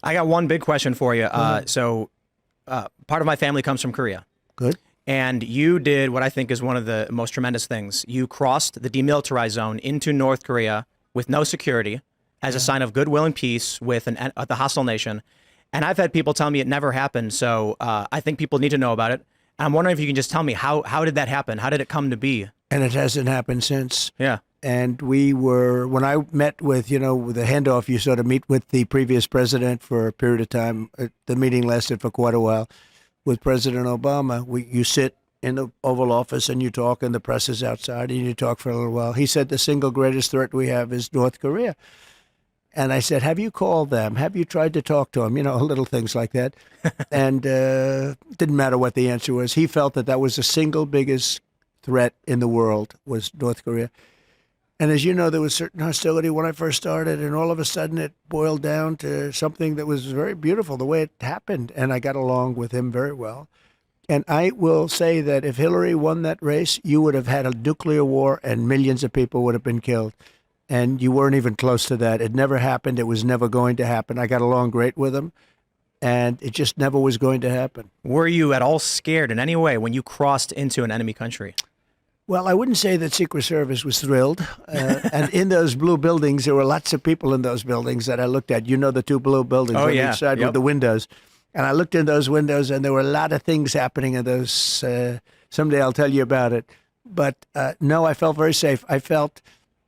I got one big question for you. Part of my family comes from Korea. Good. And you did what I think is one of the most tremendous things. You crossed the demilitarized zone into North Korea with no security as a sign of goodwill and peace with the hostile nation. And I've had people tell me it never happened. So I think people need to know about it. And I'm wondering if you can just tell me how did that happen? How did it come to be? And it hasn't happened since. Yeah. And when I met with, with the handoff, you sort of meet with the previous president for a period of time. The meeting lasted for quite a while. With President Obama, you sit in the Oval Office and you talk, and the press is outside, and you talk for a little while. He said the single greatest threat we have is North Korea. And I said, have you called them? Have you tried to talk to them? Little things like that. And didn't matter what the answer was. He felt that was the single biggest threat in the world was North Korea. And as you know, there was certain hostility when I first started, and all of a sudden it boiled down to something that was very beautiful, the way it happened. And I got along with him very well. And I will say that if Hillary won that race, you would have had a nuclear war and millions of people would have been killed. And you weren't even close to that. It never happened. It was never going to happen. I got along great with him, and it just never was going to happen. Were you at all scared in any way when you crossed into an enemy country? Well, I wouldn't say that Secret Service was thrilled. And in those blue buildings, there were lots of people in those buildings that I looked at. The two blue buildings on each side with the windows. And I looked in those windows, and there were a lot of things happening in those. Someday I'll tell you about it. But no, I felt very safe. I felt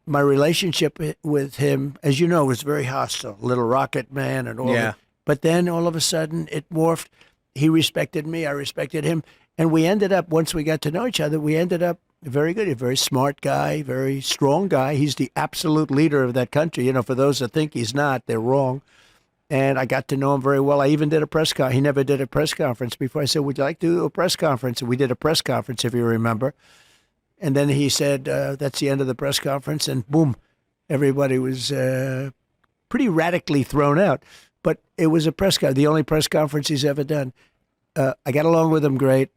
my relationship with him, as you know, was very hostile. Little Rocket Man and all that. But then all of a sudden it morphed. He respected me. I respected him. And we ended up, once we got to know each other, we ended up very good. A very smart guy, very strong guy. He's the absolute leader of that country. For those that think he's not, they're wrong. And I got to know him very well. I even did a press conference. He never did a press conference before. I said, would you like to do a press conference? And we did a press conference, if you remember. And then he said, that's the end of the press conference. And boom, everybody was pretty radically thrown out. But it was a press conference, the only press conference he's ever done. I got along with him great.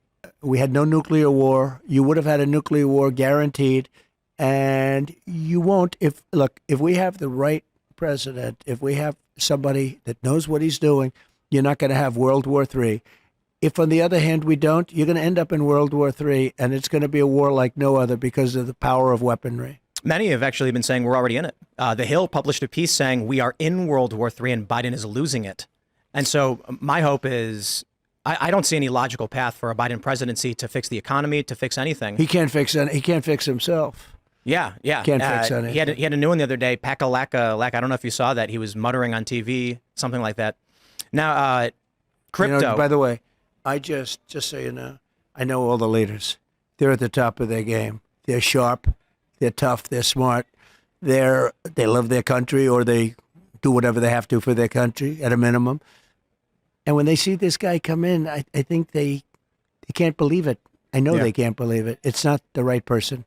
We had no nuclear war. You would have had a nuclear war guaranteed. And you won't if we have the right president, if we have somebody that knows what he's doing, you're not going to have World War III. If, on the other hand, we don't, you're going to end up in World War III, and it's going to be a war like no other because of the power of weaponry. Many have actually been saying we're already in it. The Hill published a piece saying we are in World War III and Biden is losing it. And so my hope is I don't see any logical path for a Biden presidency to fix the economy, to fix anything. He can't fix himself. Yeah. Can't fix anything. He had a new one the other day, Pack-a-lack-a-lack. I don't know if you saw that. He was muttering on TV, something like that. Now, crypto. By the way, just so you know, I know all the leaders. They're at the top of their game. They're sharp. They're tough. They're smart. They love their country, or they do whatever they have to for their country at a minimum. And when they see this guy come in, I think they can't believe it. I know they can't believe it. It's not the right person.